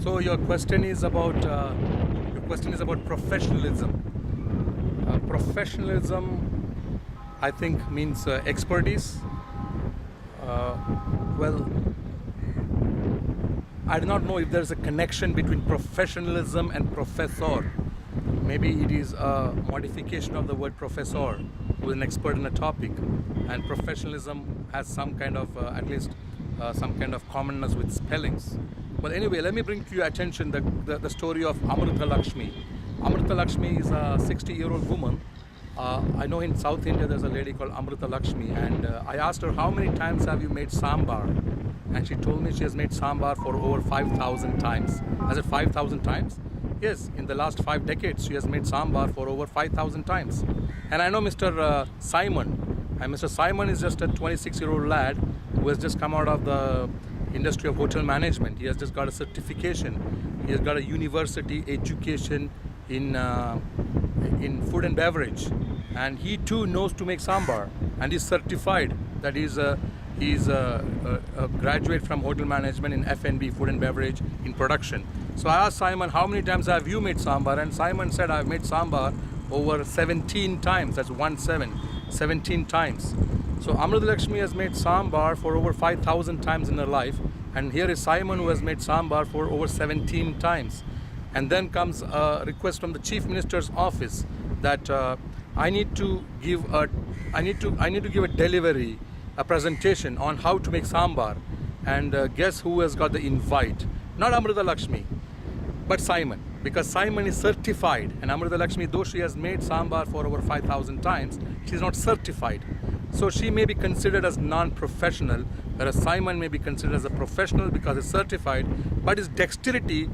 So your question is about professionalism. Professionalism, I think, means expertise. Well, I do not know if there is a connection between professionalism and professor. Maybe it is a modification of the word professor, who is an expert in a topic, and professionalism has some kind of, at least, some kind of commonness with spellings. Well, anyway, let me bring to your attention the story of Amrita Lakshmi. Amrita Lakshmi is a 60-year-old woman. I know in South India there's a lady called Amrita Lakshmi, and I asked her, how many times have you made sambar? And she told me she has made sambar for over 5,000 times. I said, 5,000 times? Yes, in the last 5 decades she has made sambar for over 5,000 times. And I know Mr. Simon, and Mr. Simon is just a 26-year-old lad who has just come out of the industry of hotel management. He has just got a certification. He has got a university education in food and beverage, and he too knows to make sambar, and he's certified that he's a graduate from hotel management in F&B, food and beverage, in production. So I asked Simon, how many times have you made sambar? And Simon said, I've made sambar over 17 times. That's 17 times. So Amrita Lakshmi has made sambar for over 5,000 times in her life, and here is Simon who has made sambar for over 17 times. And then comes a request from the Chief Minister's office that I need to give a delivery, a presentation on how to make sambar. And guess who has got the invite? Not Amrita Lakshmi, but Simon, because Simon is certified, and Amrita Lakshmi, though she has made sambar for over 5,000 times, she is not certified. So she may be considered as non-professional, whereas Simon may be considered as a professional because he's certified, but his dexterity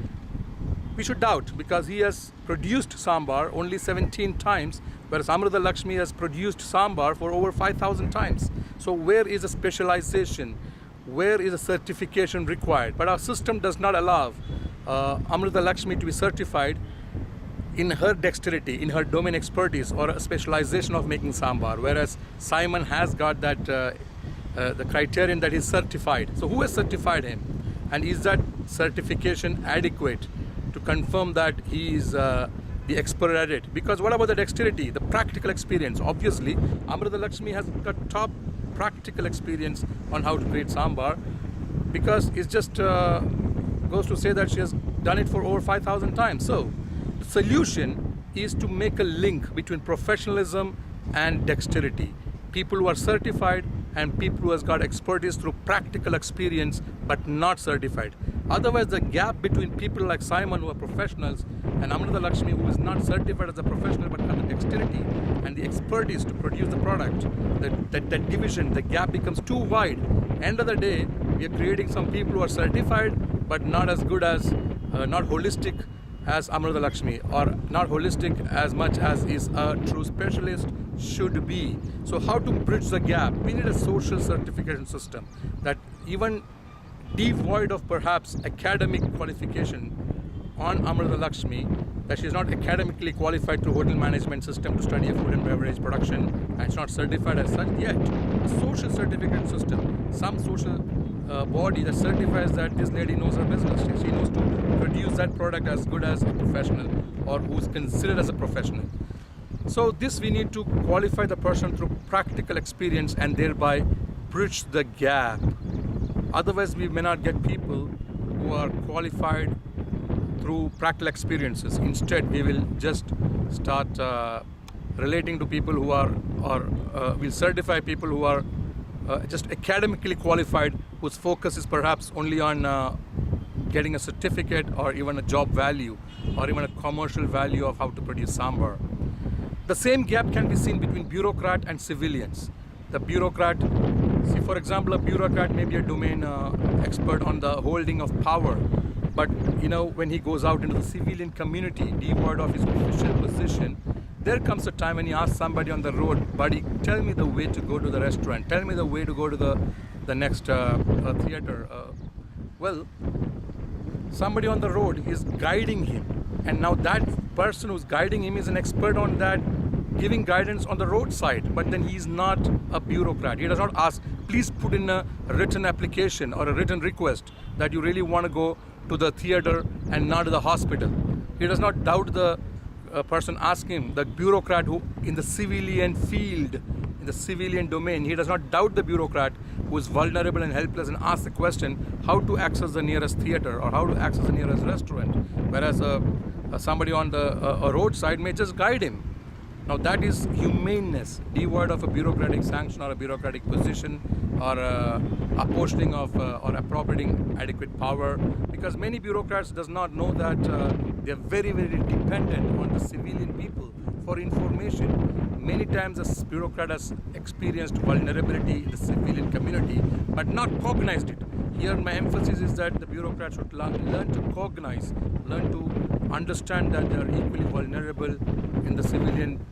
we should doubt, because he has produced sambar only 17 times, whereas Amrita Lakshmi has produced sambar for over 5,000 times. So where is a specialization? Where is a certification required? But our system does not allow Amrita Lakshmi to be certified in her dexterity, in her domain expertise, or a specialization of making sambar, whereas Simon has got that the criterion that he's certified. So who has certified him? And is that certification adequate to confirm that he is the expert at it? Because what about the dexterity, the practical experience? Obviously, Amrita Lakshmi has got top practical experience on how to create sambar, because it just goes to say that she has done it for over 5,000 times. So the solution is to make a link between professionalism and dexterity. People who are certified and people who has got expertise through practical experience but not certified. Otherwise, the gap between people like Simon, who are professionals, and Amrita Lakshmi, who is not certified as a professional but has the dexterity and the expertise to produce the product, that division, the gap becomes too wide. End of the day, we are creating some people who are certified but not as good as, not holistic as Amrita Lakshmi, or not holistic as much as is a true specialist should be. So how to bridge the gap? We need a social certification system that, even devoid of perhaps academic qualification on Amrita Lakshmi, that she is not academically qualified through hotel management system to study a food and beverage production, and it's not certified as such yet. A social certificate system, some social body that certifies that this lady knows her business. She knows to produce that product as good as a professional, or who's considered as a professional. So this, we need to qualify the person through practical experience and thereby bridge the gap. Otherwise, we may not get people who are qualified through practical experiences. Instead, we will just start relating to people who are, or we'll certify people who are just academically qualified, whose focus is perhaps only on getting a certificate or even a job value or even a commercial value of how to produce sambar. The same gap can be seen between bureaucrat and civilians. The bureaucrat, see, for example, a bureaucrat may be a domain expert on the holding of power, but when he goes out into the civilian community, devoid of his official position, there comes a time when he asks somebody on the road, buddy, tell me the way to go to the restaurant, tell me the way to go to the next theater. Well, somebody on the road is guiding him, and now that person who's guiding him is an expert on that, giving guidance on the roadside, but then he's not a bureaucrat. He does not ask, please put in a written application or a written request that you really want to go to the theater and not to the hospital. He does not doubt the person asking him, the bureaucrat who in the civilian field, in the civilian domain, he does not doubt the bureaucrat who is vulnerable and helpless and asks the question how to access the nearest theater or how to access the nearest restaurant, whereas somebody on the a roadside may just guide him. Now that is humaneness, devoid of a bureaucratic sanction or a bureaucratic position or apportioning of or appropriating adequate power, because many bureaucrats does not know that they are very, very dependent on the civilian people for information. Many times a bureaucrat has experienced vulnerability in the civilian community but not cognized it. Here my emphasis is that the bureaucrats should learn to cognize, learn to understand that they are equally vulnerable in the civilian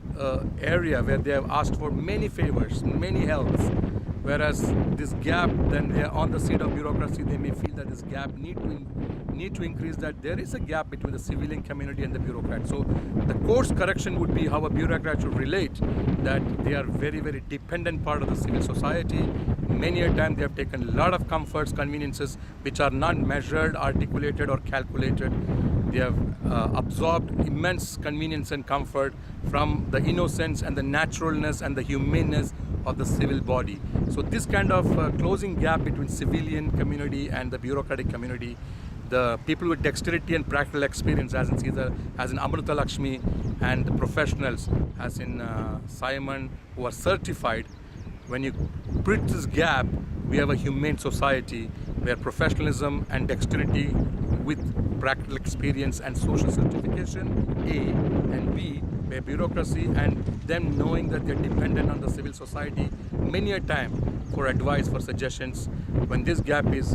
area where they have asked for many favors, many helps. Whereas this gap, then they are on the seat of bureaucracy, they may feel that this gap need to increase, that there is a gap between the civilian community and the bureaucrat. So the course correction would be how a bureaucrat should relate, that they are very, very dependent part of the civil society. Many a time they have taken a lot of comforts, conveniences which are not measured, articulated or calculated. They have absorbed immense convenience and comfort from the innocence and the naturalness and the humaneness of the civil body. So this kind of closing gap between civilian community and the bureaucratic community, the people with dexterity and practical experience, as in Amrita Lakshmi, and the professionals, as in Simon, who are certified. When you bridge this gap, we have a humane society where professionalism and dexterity with practical experience and social certification, A, and B, where bureaucracy and them knowing that they're dependent on the civil society many a time for advice, for suggestions. When this gap is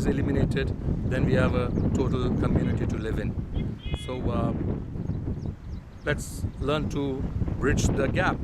eliminated, then we have a total community to live in. So let's learn to bridge the gap.